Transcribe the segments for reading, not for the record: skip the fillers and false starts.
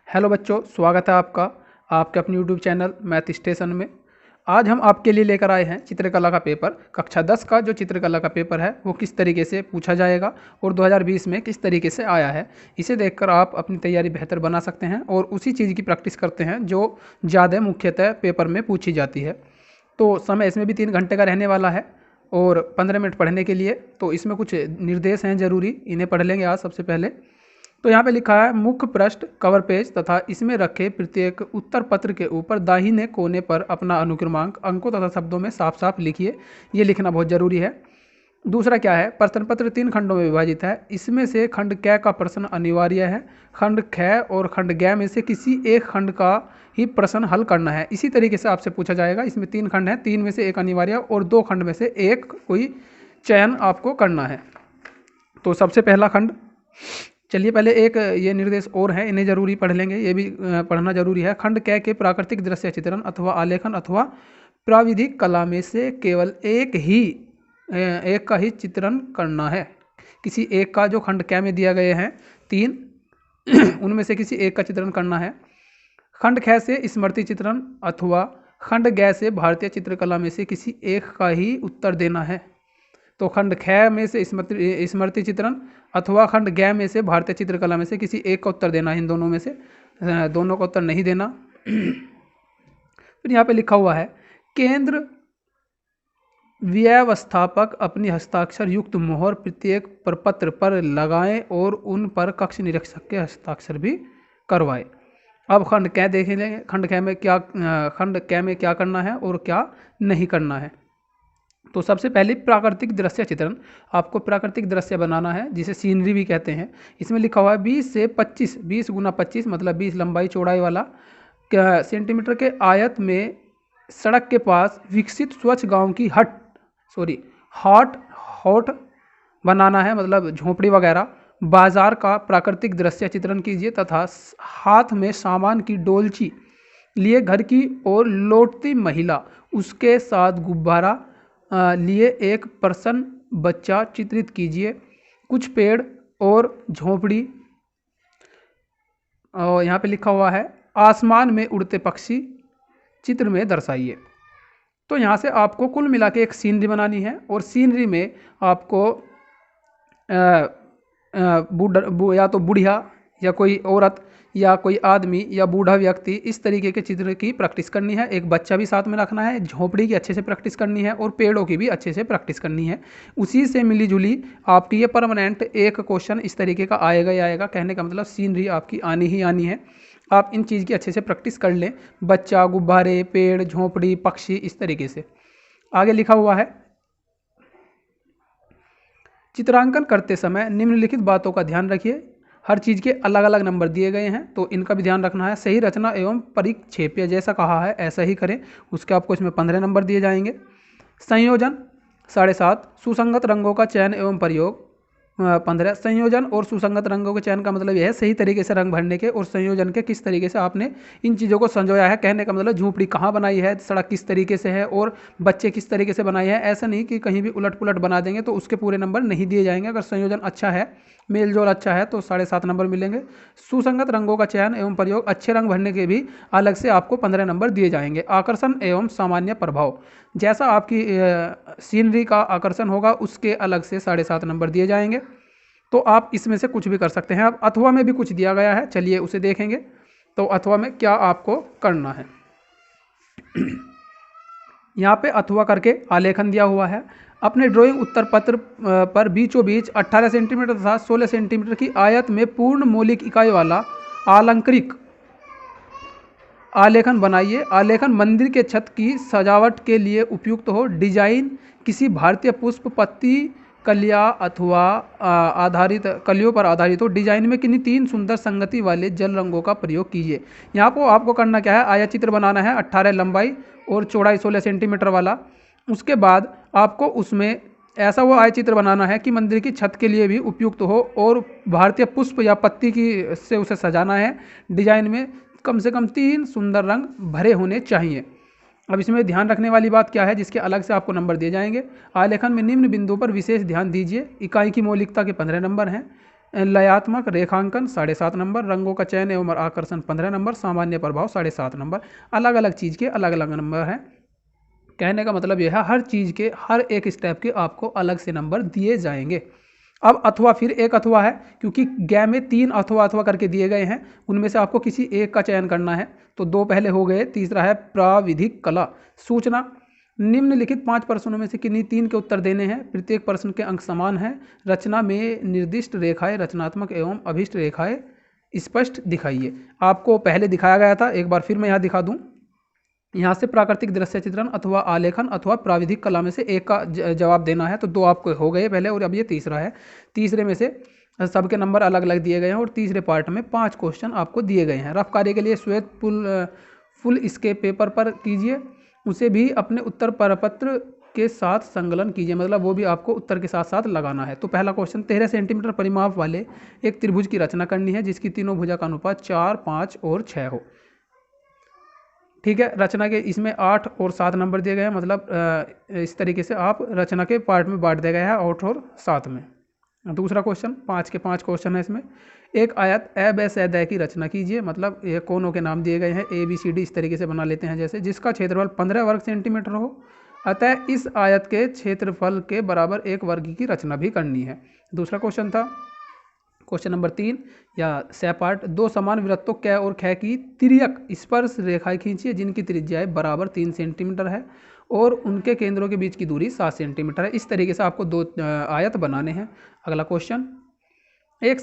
Hello बच्चों, स्वागत है आपका आपके अपने यूट्यूब चैनल मैथ स्टेशन में। आज हम आपके लिए लेकर आए हैं चित्रकला का पेपर। कक्षा 10 का जो चित्रकला का पेपर है वो किस तरीके से पूछा जाएगा और 2020 में किस तरीके से आया है, इसे देखकर आप अपनी तैयारी बेहतर बना सकते हैं और उसी चीज़ की प्रैक्टिस करते हैं जो ज़्यादा मुख्यतः पेपर में पूछी जाती है। तो समय इसमें भी 3 घंटे का रहने वाला है और 15 मिनट पढ़ने के लिए। तो इसमें कुछ निर्देश हैं ज़रूरी, इन्हें पढ़ लेंगे आज सबसे पहले। तो यहाँ पे लिखा है मुख्य पृष्ठ कवर पेज तथा इसमें रखे प्रत्येक उत्तर पत्र के ऊपर दाहिने कोने पर अपना अनुक्रमांक अंकों तथा शब्दों में साफ साफ लिखिए। ये लिखना बहुत जरूरी है। दूसरा क्या है, प्रश्न पत्र 3 खंडों में विभाजित है। इसमें से खंड क का प्रश्न अनिवार्य है। खंड ख और खंड ग में से किसी एक खंड का ही प्रश्न हल करना है। इसी तरीके से आपसे पूछा जाएगा। इसमें 3 खंड हैं, 3 में से एक अनिवार्य और 2 खंड में से एक कोई चयन आपको करना है। तो सबसे पहला खंड, चलिए पहले एक ये निर्देश और हैं, इन्हें जरूरी पढ़ लेंगे, ये भी पढ़ना जरूरी है। खंड क के प्राकृतिक दृश्य चित्रण अथवा आलेखन अथवा प्राविधिक कला में से केवल एक का ही चित्रण करना है। किसी एक का, जो खंड क में दिया गए हैं 3 उनमें से किसी एक का चित्रण करना है। खंड ख से स्मृति चित्रण अथवा खंड ग से भारतीय चित्रकला में से किसी एक का ही उत्तर देना है। तो खंड ख में से स्मृति चित्रण अथवा खंड ग में से भारतीय चित्रकला में से किसी एक का उत्तर देना है। इन दोनों में से दोनों का उत्तर नहीं देना। फिर यहाँ पे लिखा हुआ है केंद्र व्यवस्थापक अपनी हस्ताक्षर युक्त मोहर प्रत्येक प्रपत्र पर लगाएं और उन पर कक्ष निरीक्षक के हस्ताक्षर भी करवाएं। अब खंड क देख लेंगे, खंड क में क्या करना है और क्या नहीं करना है। तो सबसे पहले प्राकृतिक दृश्य चित्रण, आपको प्राकृतिक दृश्य बनाना है जिसे सीनरी भी कहते हैं। इसमें लिखा हुआ है 20 से 25, 20 गुना 25 मतलब 20 लंबाई चौड़ाई वाला सेंटीमीटर के आयत में सड़क के पास विकसित स्वच्छ गांव की हॉट बनाना है, मतलब झोपड़ी वगैरह। बाजार का प्राकृतिक दृश्य चित्रण कीजिए तथा हाथ में सामान की डोलची लिए घर की ओर लौटती महिला, उसके साथ गुब्बारा लिए एक प्रसन्न बच्चा चित्रित कीजिए। कुछ पेड़ और झोपड़ी, और यहाँ पे लिखा हुआ है आसमान में उड़ते पक्षी चित्र में दर्शाइए। तो यहाँ से आपको कुल मिला के एक सीनरी बनानी है और सीनरी में आपको या तो बुढ़िया या कोई औरत या कोई आदमी या बूढ़ा व्यक्ति, इस तरीके के चित्र की प्रैक्टिस करनी है। एक बच्चा भी साथ में रखना है, झोपड़ी की अच्छे से प्रैक्टिस करनी है और पेड़ों की भी अच्छे से प्रैक्टिस करनी है। उसी से मिली जुली आपकी ये परमानेंट एक क्वेश्चन इस तरीके का आएगा ही आएगा। कहने का मतलब सीनरी आपकी आनी ही आनी है। आप इन चीज़ की अच्छे से प्रैक्टिस कर लें। बच्चा, गुब्बारे, पेड़, झोपड़ी, पक्षी, इस तरीके से। आगे लिखा हुआ है चित्रांकन करते समय निम्नलिखित बातों का ध्यान रखिए। हर चीज़ के अलग अलग नंबर दिए गए हैं तो इनका भी ध्यान रखना है। सही रचना एवं परिक्षेप्य जैसा कहा है ऐसा ही करें, उसके आपको इसमें 15 नंबर दिए जाएंगे। संयोजन 7.5, सुसंगत रंगों का चयन एवं प्रयोग 15। संयोजन और सुसंगत रंगों के चयन का मतलब यह है सही तरीके से रंग भरने के और संयोजन के किस तरीके से आपने इन चीज़ों को संजोया है। कहने का मतलब झोपड़ी कहाँ बनाई है, सड़क किस तरीके से है और बच्चे किस तरीके से बनाए हैं। ऐसा नहीं कि कहीं भी उलट पुलट बना देंगे तो उसके पूरे नंबर नहीं दिए जाएंगे। अगर संयोजन अच्छा है, मेल जोल अच्छा है तो 7.5 नंबर मिलेंगे। सुसंगत रंगों का चयन एवं प्रयोग, अच्छे रंग भरने के भी अलग से आपको 15 नंबर दिए जाएंगे। आकर्षण एवं सामान्य प्रभाव, जैसा आपकी सीनरी का आकर्षण होगा उसके अलग से 7.5 नंबर दिए जाएंगे। तो आप इसमें से कुछ भी कर सकते हैं। अब अथवा में भी कुछ दिया गया है, चलिए उसे देखेंगे। तो अथवा में क्या आपको करना है, यहाँ पे अथवा करके आलेखन दिया हुआ है। अपने ड्राइंग उत्तर पत्र पर बीचों बीच 18 सेंटीमीटर तथा 16 सेंटीमीटर की आयत में पूर्ण मौलिक इकाई वाला आलंकारिक आलेखन बनाइए। आलेखन मंदिर के छत की सजावट के लिए उपयुक्त हो। डिजाइन किसी भारतीय पुष्प, पत्ती, कलिया अथवा आधारित कलियों पर आधारित हो। डिजाइन में किन्हीं 3 सुंदर संगति वाले जल रंगों का प्रयोग कीजिए। यहाँ पर आपको करना क्या है, आयतचित्र बनाना है 18 लंबाई और चौड़ाई 16 सेंटीमीटर वाला। उसके बाद आपको उसमें ऐसा वो आयतचित्र बनाना है कि मंदिर की छत के लिए भी उपयुक्त हो और भारतीय पुष्प या पत्ती की से उसे सजाना है। डिजाइन में कम से कम 3 सुंदर रंग भरे होने चाहिए। अब इसमें ध्यान रखने वाली बात क्या है जिसके अलग से आपको नंबर दिए जाएंगे। आलेखन में निम्न बिंदुओं पर विशेष ध्यान दीजिए। इकाई की मौलिकता के 15 नंबर हैं। लयात्मक रेखांकन 7.5 नंबर, रंगों का चयन एवं आकर्षण 15 नंबर, सामान्य प्रभाव 7.5 नंबर। अलग अलग चीज़ के अलग अलग नंबर हैं। कहने का मतलब यह है हर चीज़ के हर एक स्टेप के आपको अलग से नंबर दिए जाएंगे। अब अथवा, फिर एक अथवा है, क्योंकि गै में 3 अथवा अथवा करके दिए गए हैं, उनमें से आपको किसी एक का चयन करना है। तो 2 पहले हो गए, तीसरा है प्राविधिक कला। सूचना, निम्नलिखित 5 प्रश्नों में से किन्हीं 3 के उत्तर देने हैं, प्रत्येक प्रश्न के अंक समान हैं। रचना में निर्दिष्ट रेखाएं रचनात्मक एवं अभिष्ट रेखाएं स्पष्ट दिखाइए। आपको पहले दिखाया गया था, एक बार फिर मैं यहाँ दिखा दूँ। यहाँ से प्राकृतिक दृश्य चित्रण अथवा आलेखन अथवा प्राविधिक कला में से एक का जवाब देना है। तो 2 आपको हो गए पहले, और अब ये तीसरा है। तीसरे में से सबके नंबर अलग अलग दिए गए हैं, और तीसरे पार्ट में 5 क्वेश्चन आपको दिए गए हैं। रफ कार्य के लिए श्वेत फुल इसके पेपर पर कीजिए, उसे भी अपने उत्तर प्रपत्र के साथ संकलन कीजिए, मतलब वो भी आपको उत्तर के साथ साथ लगाना है। तो पहला क्वेश्चन, 13 सेंटीमीटर परिमाप वाले एक त्रिभुज की रचना करनी है जिसकी तीनों भुजा का अनुपात 4, 5 और 6 हो। ठीक है, रचना के इसमें 8 और 7 नंबर दिए गए हैं, मतलब इस तरीके से आप रचना के पार्ट में बांट दिया गया है 8 और 7 में। दूसरा क्वेश्चन, 5 के 5 क्वेश्चन है इसमें। एक आयत अबैसैदय की रचना कीजिए, मतलब ये कोनों के नाम दिए गए हैं ABCD, इस तरीके से बना लेते हैं जैसे, जिसका क्षेत्रफल 15 वर्ग सेंटीमीटर हो, अतः इस आयत के क्षेत्रफल के बराबर एक वर्ग की रचना भी करनी है। दूसरा क्वेश्चन था क्वेश्चन नंबर 3 या सैपार्ट, 2 समान वृत्तों क और ख की तिर्यक स्पर्श रेखाएं खींचिए जिनकी त्रिज्याएं बराबर 3 सेंटीमीटर है और उनके केंद्रों के बीच की दूरी 7 सेंटीमीटर है। इस तरीके से आपको 2 आयत बनाने हैं। अगला क्वेश्चन, एक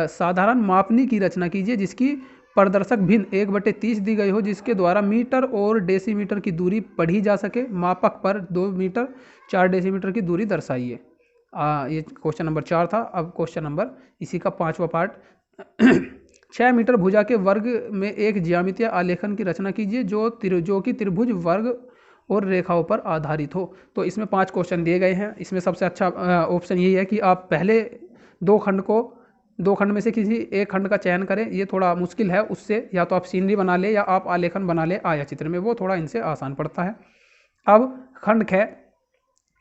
साधारण मापनी की रचना कीजिए जिसकी प्रदर्शक भिन्न 1/30 दी गई हो, जिसके द्वारा मीटर और डेसीमीटर की दूरी पढ़ी जा सके। मापक पर 2 मीटर 4 डेसीमीटर की दूरी दर्शाइए। ये क्वेश्चन नंबर 4 था। अब क्वेश्चन नंबर इसी का 5वां पार्ट, 6 मीटर भुजा के वर्ग में एक ज्यामितीय आलेखन की रचना कीजिए जो कि त्रिभुज वर्ग और रेखाओं पर आधारित हो। तो इसमें 5 क्वेश्चन दिए गए हैं। इसमें सबसे अच्छा ऑप्शन यही है कि आप पहले 2 खंड में से किसी एक खंड का चयन करें। ये थोड़ा मुश्किल है, उससे या तो आप सीनरी बना ले या आप आलेखन बना ले आया चित्र में, वो थोड़ा इनसे आसान पड़ता है। अब खंड ख,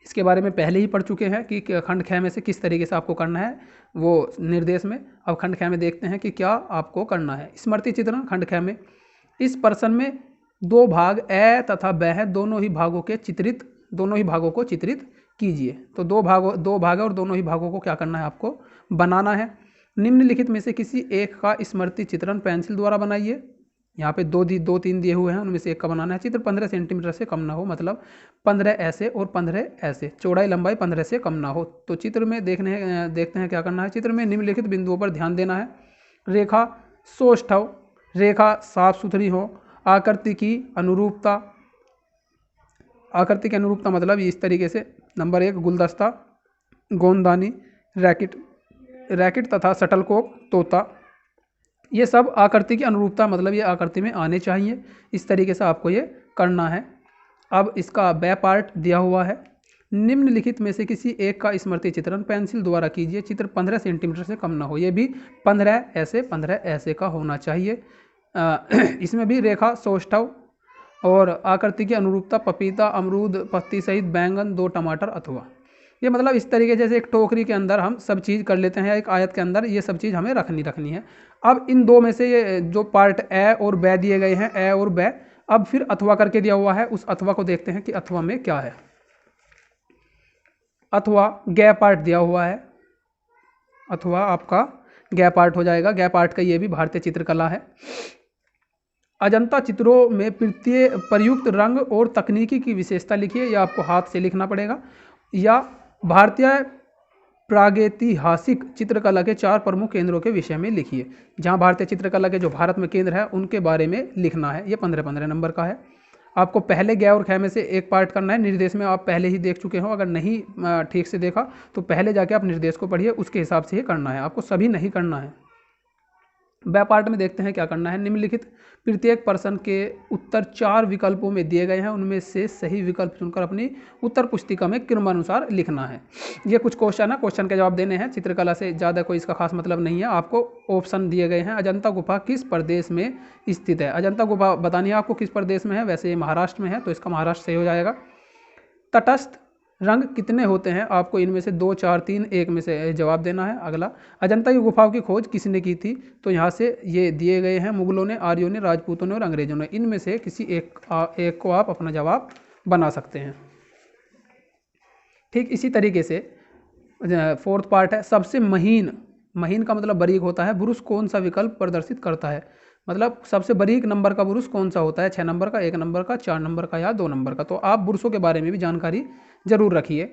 इसके बारे में पहले ही पढ़ चुके हैं कि खंड ख में से किस तरीके से आपको करना है वो निर्देश में। अब खंड ख में देखते हैं कि क्या आपको करना है। स्मृति चित्रण खंड ख में, इस प्रश्न में 2 भाग अ तथा ब हैं, दोनों ही भागों को चित्रित कीजिए। तो 2 भाग है और दोनों ही भागों को क्या करना है, आपको बनाना है। निम्नलिखित में से किसी एक का स्मृति चित्रण पेंसिल द्वारा बनाइए। यहाँ पे 2-3 दिए हुए हैं, उनमें से एक का बनाना है। चित्र 15 सेंटीमीटर से कम ना हो, मतलब 15 ऐसे और 15 ऐसे, चौड़ाई लंबाई 15 से कम ना हो। तो चित्र में देखते हैं क्या करना है। चित्र में निम्नलिखित बिंदुओं पर ध्यान देना है। रेखा सौष्ठव, रेखा साफ सुथरी हो। आकृति की अनुरूपता मतलब इस तरीके से, नंबर 1 गुलदस्ता, गोंददानी, रैकेट तथा शटलकॉक, तोता, ये सब आकृति की अनुरूपता, मतलब ये आकृति में आने चाहिए। इस तरीके से आपको ये करना है। अब इसका ब पार्ट दिया हुआ है। निम्नलिखित में से किसी एक का स्मृति चित्रण पेंसिल द्वारा कीजिए। चित्र 15 सेंटीमीटर से कम ना हो, ये भी 15 ऐसे का होना चाहिए। इसमें भी रेखा सौष्ठव और आकृति की अनुरूपता पपीता, अमरूद, पत्ती सहित बैंगन, 2 टमाटर अथवा, ये मतलब इस तरीके जैसे एक टोकरी के अंदर हम सब चीज़ कर लेते हैं, एक आयत के अंदर ये सब चीज़ हमें रखनी है। अब इन 2 में से ये जो पार्ट अ और ब दिए गए हैं, अ और ब, अब फिर अथवा करके दिया हुआ है। उस अथवा को देखते हैं कि अथवा में क्या है। अथवा ग पार्ट दिया हुआ है, अथवा आपका ग पार्ट हो जाएगा। ग पार्ट का ये भी भारतीय चित्रकला है। अजंता चित्रों में प्रयुक्त रंग और तकनीकी की विशेषता लिखिए, या आपको हाथ से लिखना पड़ेगा। या भारतीय प्रागैतिहासिक चित्रकला के 4 प्रमुख केंद्रों के विषय में लिखिए। जहां भारतीय चित्रकला के जो भारत में केंद्र है उनके बारे में लिखना है। ये 15 नंबर का है। आपको पहले ग और ख में से एक पार्ट करना है। निर्देश में आप पहले ही देख चुके हो, अगर नहीं ठीक से देखा तो पहले जाके आप निर्देश को पढ़िए, उसके हिसाब से ही करना है, आपको सभी नहीं करना है। ब पार्ट में देखते हैं क्या करना है। निम्नलिखित प्रत्येक प्रश्न के उत्तर 4 विकल्पों में दिए गए हैं, उनमें से सही विकल्प चुनकर अपनी उत्तर पुस्तिका में क्रमानुसार लिखना है। ये कुछ क्वेश्चन है, क्वेश्चन के जवाब देने हैं। चित्रकला से ज़्यादा कोई इसका खास मतलब नहीं है। आपको ऑप्शन दिए गए हैं। अजंता गुफा किस प्रदेश में स्थित है? अजंता गुफा बतानी है आपको किस प्रदेश में है। वैसे ये महाराष्ट्र में है, तो इसका महाराष्ट्र सही हो जाएगा। तटस्थ रंग कितने होते हैं? आपको इनमें से 2, 4, 3 एक में से जवाब देना है। अगला, अजंता की गुफाओं की खोज किसने की थी? तो यहाँ से ये दिए गए हैं, मुगलों ने, आर्यों ने, राजपूतों ने और अंग्रेजों ने। इनमें से किसी एक को आप अपना जवाब बना सकते हैं। ठीक इसी तरीके से फोर्थ पार्ट है, सबसे महीन, महीन का मतलब बारीक होता है, बुरुश कौन सा विकल्प प्रदर्शित करता है? मतलब सबसे बारीक नंबर का बुरुश कौन सा होता है? 6 नंबर का, 1 नंबर का, 4 नंबर का या 2 नंबर का। तो आप बुरुशों के बारे में भी जानकारी जरूर रखिए।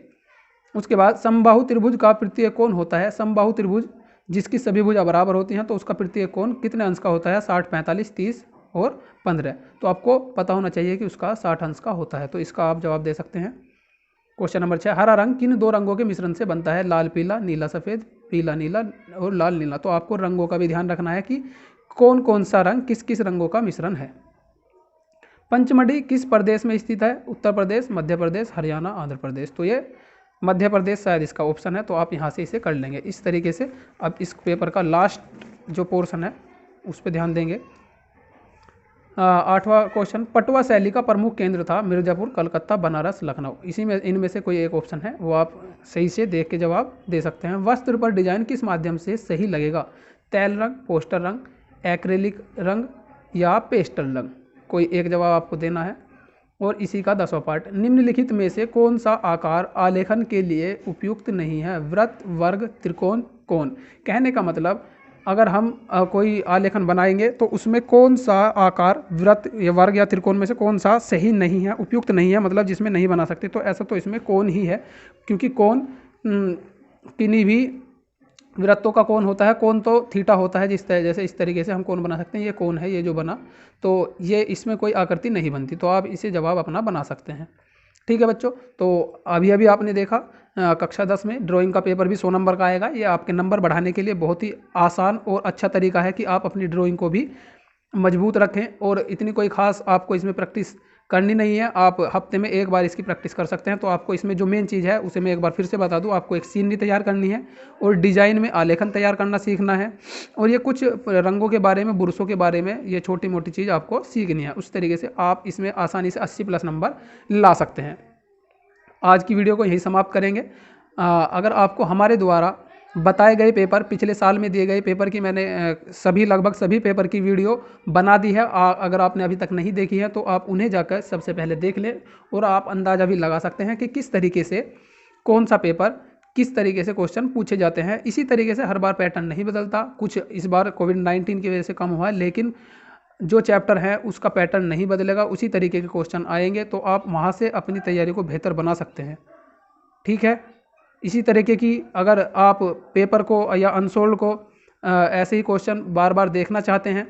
उसके बाद समबाहु त्रिभुज का प्रत्येक कोण होता है। समबाहु त्रिभुज जिसकी सभी भुजा बराबर होती हैं, तो उसका प्रत्येक कोण कितने अंश का होता है? 60, 45, 30 और 15। तो आपको पता होना चाहिए कि उसका 60 अंश का होता है। तो इसका आप जवाब दे सकते हैं। क्वेश्चन नंबर 6, हरा रंग किन 2 रंगों के मिश्रण से बनता है? लाल पीला, नीला सफ़ेद, पीला नीला और लाल नीला। तो आपको रंगों का भी ध्यान रखना है कि कौन कौन सा रंग किस किस रंगों का मिश्रण है। पंचमढ़ी किस प्रदेश में स्थित है? उत्तर प्रदेश, मध्य प्रदेश, हरियाणा, आंध्र प्रदेश। तो ये मध्य प्रदेश शायद इसका ऑप्शन है, तो आप यहाँ से इसे कर लेंगे। इस तरीके से अब इस पेपर का लास्ट जो पोर्शन है उस पर ध्यान देंगे। 8वां क्वेश्चन, पटवा शैली का प्रमुख केंद्र था? मिर्ज़ापुर, कलकत्ता, बनारस, लखनऊ। इसी में इनमें से कोई एक ऑप्शन है, वो आप सही से देख के जवाब दे सकते हैं। वस्त्र पर डिजाइन किस माध्यम से सही लगेगा? तैल रंग, पोस्टर रंग, एक्रेलिक रंग या पेस्टल रंग। कोई एक जवाब आपको देना है। और इसी का 10वां पार्ट, निम्नलिखित में से कौन सा आकार आलेखन के लिए उपयुक्त नहीं है? वृत्त, वर्ग, त्रिकोण, कोण। कहने का मतलब, अगर हम कोई आलेखन बनाएंगे तो उसमें कौन सा आकार वृत्त या वर्ग या त्रिकोण में से कौन सा सही नहीं है, उपयुक्त नहीं है, मतलब जिसमें नहीं बना सकते, तो ऐसा तो इसमें कोण ही है। क्योंकि कोण किन्हीं भी वृत्तों का कोण होता है, कोण तो थीटा होता है, जैसे इस तरीके से हम कोण बना सकते हैं। ये कोण है, ये जो बना, तो ये इसमें कोई आकृति नहीं बनती। तो आप इसे जवाब अपना बना सकते हैं। ठीक है बच्चों, तो अभी अभी आपने देखा कक्षा 10 में ड्राइंग का पेपर भी 100 नंबर का आएगा। ये आपके नंबर बढ़ाने के लिए बहुत ही आसान और अच्छा तरीका है कि आप अपनी ड्राइंग को भी मजबूत रखें। और इतनी कोई खास आपको इसमें प्रैक्टिस करनी नहीं है, आप हफ्ते में एक बार इसकी प्रैक्टिस कर सकते हैं। तो आपको इसमें जो मेन चीज़ है उसे मैं एक बार फिर से बता दूं, आपको एक सीनरी तैयार करनी है और डिजाइन में आलेखन तैयार करना सीखना है। और ये कुछ रंगों के बारे में, बुरसों के बारे में, ये छोटी मोटी चीज़ आपको सीखनी है। उस तरीके से आप इसमें आसानी से 80+ नंबर ला सकते हैं। आज की वीडियो को यही समाप्त करेंगे। अगर आपको हमारे द्वारा बताए गए पेपर, पिछले साल में दिए गए पेपर की मैंने लगभग सभी पेपर की वीडियो बना दी है। अगर आपने अभी तक नहीं देखी है तो आप उन्हें जाकर सबसे पहले देख लें और आप अंदाज़ा भी लगा सकते हैं कि किस तरीके से कौन सा पेपर, किस तरीके से क्वेश्चन पूछे जाते हैं। इसी तरीके से हर बार पैटर्न नहीं बदलता, कुछ इस बार कोविड-19 की वजह से कम हुआ है, लेकिन जो चैप्टर है उसका पैटर्न नहीं बदलेगा, उसी तरीके के क्वेश्चन आएंगे। तो आप वहाँ से अपनी तैयारी को बेहतर बना सकते हैं। ठीक है, इसी तरीके की अगर आप पेपर को या अनसोल्ड को ऐसे ही क्वेश्चन बार बार देखना चाहते हैं,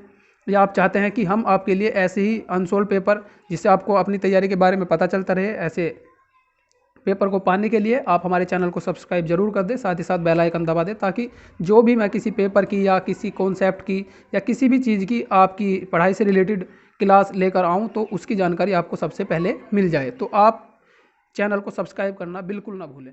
या आप चाहते हैं कि हम आपके लिए ऐसे ही अनसोल्ड पेपर, जिससे आपको अपनी तैयारी के बारे में पता चलता रहे, ऐसे पेपर को पाने के लिए आप हमारे चैनल को सब्सक्राइब जरूर कर दें, साथ ही साथ बेल आइकन दबा दें, ताकि जो भी मैं किसी पेपर की या किसी कॉन्सेप्ट की या किसी भी चीज़ की आपकी पढ़ाई से रिलेटेड क्लास लेकर आऊँ तो उसकी जानकारी आपको सबसे पहले मिल जाए। तो आप चैनल को सब्सक्राइब करना बिल्कुल ना भूलें।